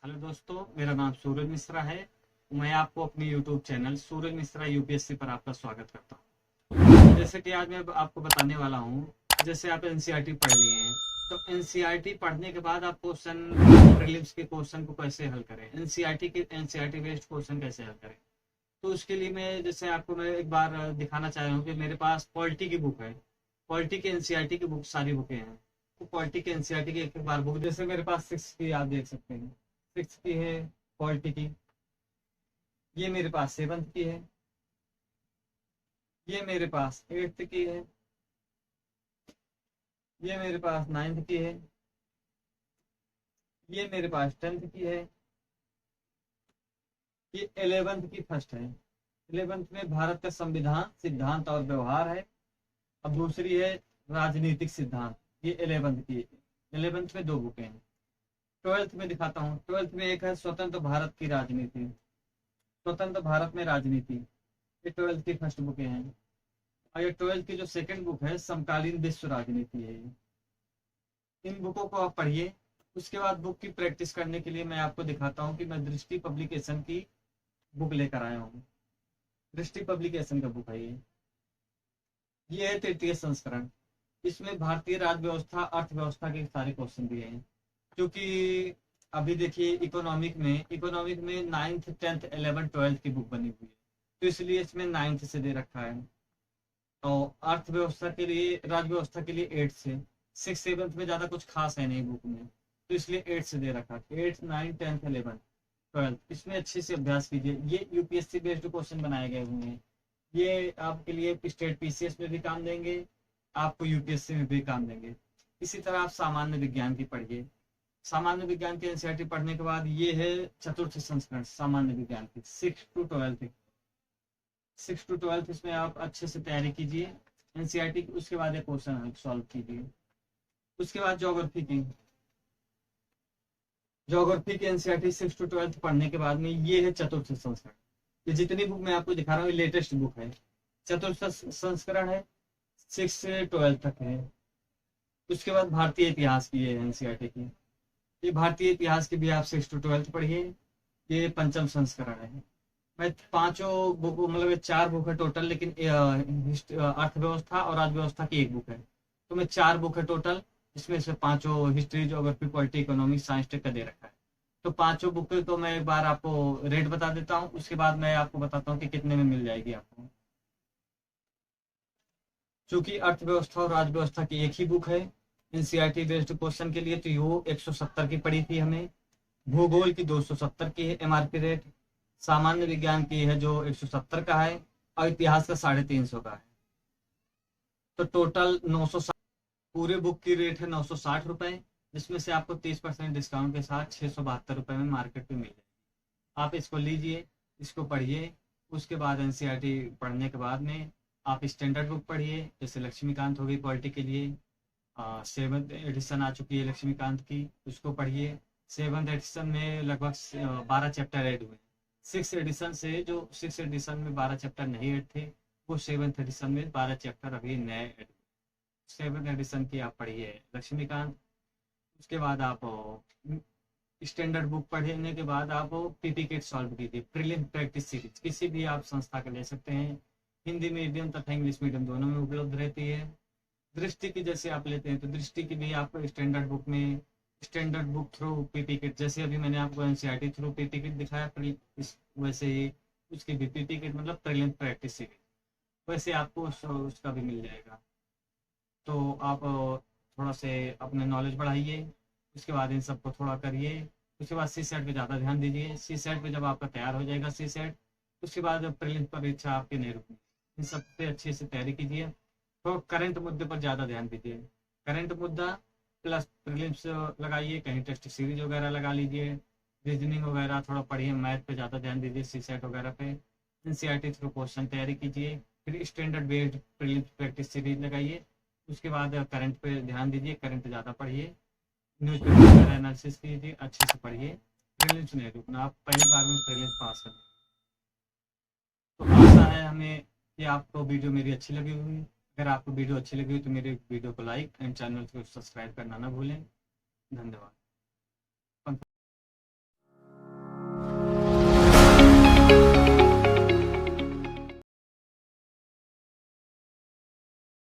Hello दोस्तों, मेरा नाम सूरज मिश्रा है। मैं आपको अपने यूट्यूब चैनल सूरज मिश्रा यूपीएससी पर आपका स्वागत करता हूँ। जैसे कि आज मैं आपको बताने वाला हूँ, जैसे आप एनसीईआरटी पढ़ लिए हैं, तो एनसीईआरटी पढ़ने के बाद आप क्वेश्चन प्रीलिम्स के क्वेश्चन को कैसे हल करें, एनसीईआरटी बेस्ड क्वेश्चन कैसे हल करें। तो उसके लिए मैं एक बार दिखाना चाह रहा हूँ कि मेरे पास पॉलिटी की बुक है। पॉलिटी की एनसीईआरटी की बुक सारी बुकें हैं। तो पॉलिटी की एनसीईआरटी की एक एक बार बुक, जैसे मेरे पास 6 की आप देख सकते हैं, 6 की है पॉलिटी की। ये मेरे पास 7th की है। ये मेरे पास 8th की है। ये मेरे पास 9th की है। ये मेरे पास 10th की है। ये 11th की फर्स्ट है। 11th में भारत का संविधान, सिद्धांत और व्यवहार है। अब दूसरी है राजनीतिक सिद्धांत। ये 11th की। 11th में दो बुकें हैं। 12th में दिखाता हूँ। 12th में एक है स्वतंत्र भारत की राजनीति। स्वतंत्र भारत में राजनीति। ये 12th की फर्स्ट बुकें हैं। और ये 12th की जो सेकंड बुक है, समकालीन विश्व राजनीति है। इन बुकों को आप पढ़िए। उसके बाद बुक की प्रैक्टिस करने के लिए मैं आपको दिखाता हूँ कि मैं दृष्टि पब्लिकेशन की बुक लेकर आया हूँ। दृष्टि पब्लिकेशन का बुक है ये है 33 संस्करण। इसमें भारतीय राज्य व्यवस्था, अर्थव्यवस्था के सारे क्वेश्चन दिए हैं। क्योंकि अभी देखिए इकोनॉमिक में 9th 10th 11th 12th की बुक बनी हुई है, तो इसलिए इसमें 9th से दे रखा है। और अर्थव्यवस्था के लिए, राज्य व्यवस्था के लिए 8 से। 6 7th में ज्यादा कुछ खास है नहीं बुक में, तो इसलिए 8 से दे रखा है। 8 9 10th 11th 12th इसमें अच्छे से अभ्यास कीजिए। ये यूपीएससी बेस्ड क्वेश्चन बनाए गए हुए हैं। ये आपके लिए स्टेट पीसीएस में भी काम देंगे, आपको यूपीएससी में भी काम देंगे। इसी तरह आप सामान्य विज्ञान की पढ़िए। सामान्य विज्ञान की एनसीईआरटी पढ़ने के बाद ये है चतुर्थ संस्करण सामान्य विज्ञान की, 6 to 12th। 6 to 12th इसमें आप अच्छे से तैयारी कीजिए एनसीईआरटी की। उसके बाद एक क्वेश्चन सॉल्व कीजिए। उसके बाद ज्योग्राफी की एनसीईआरटी 6 to 12th पढ़ने के बाद में ये है चतुर्थ संस्करण। ये जितनी बुक मैं आपको दिखा रहा हूँ, ये लेटेस्ट बुक है। चतुर्थ संस्करण है, 6 से 12th तक है। उसके बाद भारतीय इतिहास की है एनसीईआरटी की। ये भारतीय इतिहास की भी आप 6 to 12th पढ़िए। ये पंचम संस्करण है। मैं पांचों बुक, मतलब ये 4 बुक है टोटल, लेकिन अर्थव्यवस्था और राज्य की एक बुक है। तो मैं 4 बुक है टोटल। इसमें से पांचों history, geography, polity, economics, science tech का दे रखा है। तो पांचों बुक तो मैं एक बार आपको रेट बता देता हूँ। उसके बाद मैं आपको बताता हूँ कि कितने में मिल जाएगी आपको। चूंकि अर्थव्यवस्था और राज्य की एक ही बुक है एनसीईआरटी बेस्ड क्वेश्चन के लिए, तो यो 170 की पड़ी थी हमें। भूगोल की 270 की है एमआरपी रेट। सामान्य विज्ञान की है जो 170 का है। और इतिहास का 350 का है। तो टोटल 960। पूरे बुक की रेट है 960 रुपए, जिसमें से आपको 30% डिस्काउंट के साथ 672 रुपए में मार्केट में मिल जाएगी। आप इसको लीजिए, इसको पढ़िए। उसके बाद एनसीईआरटी पढ़ने के बाद में आप स्टैंडर्ड बुक पढ़िए। जैसे लक्ष्मीकांत हो गई पॉलिटी के लिए, 7th एडिशन आ चुकी है लक्ष्मीकांत की, उसको पढ़िए। 7th एडिशन में लगभग 12 चैप्टर ऐड हुए। 6th एडिशन में 12 चैप्टर नहीं ऐड थे, वो 7th एडिशन में 12 चैप्टर अभी नए ऐड हुए। 7th एडिशन की आप पढ़िए लक्ष्मीकांत। उसके बाद आप स्टैंडर्ड बुक पढ़ने के बाद आप पीपी किट सॉल्व कीजिए। प्रीलिम प्रैक्टिस सीरीज किसी भी आप संस्था का ले सकते हैं। हिंदी मीडियम तथा इंग्लिश मीडियम दोनों में उपलब्ध रहती है। दृष्टि की जैसे आप लेते हैं, तो दृष्टि की भी आपको standard book through PP kit, जैसे अभी मैंने आपको एनसीईआरटी थ्रू पीपी किट दिखाया, वैसे ही उसकी भी पीपी किट, मतलब प्रीलिम प्रैक्टिस सीरीज, वैसे आपको उसका भी मिल जाएगा। तो आप थोड़ा से अपने नॉलेज बढ़ाइए। उसके बाद इन सबको थोड़ा करिए। उसके बाद सी सेट पे ज़्यादा ध्यान दीजिए। सी सेट पे जब आपका तैयार हो जाएगा सी सेट, उसके बाद प्रीलिम्स परीक्षा आपकी नहीं रुकनी। इन सब पे अच्छे से तैयारी कीजिए। तो करंट मुद्दे पर ज़्यादा ध्यान दीजिए। करंट मुद्दा प्लस प्रीलिम्स लगाइए, कहीं टेस्ट सीरीज वगैरह लगा लीजिए। रीजनिंग वगैरह थोड़ा पढ़िए। मैथ पे ज़्यादा ध्यान दीजिए सी सेट वगैरह पे। एनसीईआरटी थ्रू क्वेश्चन तैयारी कीजिए। फिर standard based prelims practice series लगाइए। उसके बाद करंट पे ध्यान दीजिए, करंट ज़्यादा पढ़िए। न्यूज़पेपर वगैरह एनालिसिस कीजिए, अच्छे से पढ़िए। प्रीलिम्स नहीं रुकना, आप पहली बार में प्रीलिम्स पास कर। तो आशा है हमें कि आपको वीडियो मेरी अच्छी लगी होगी। अगर आपको वीडियो अच्छी लगी हो तो मेरे वीडियो को लाइक एंड चैनल को सब्सक्राइब करना ना भूलें। धन्यवाद।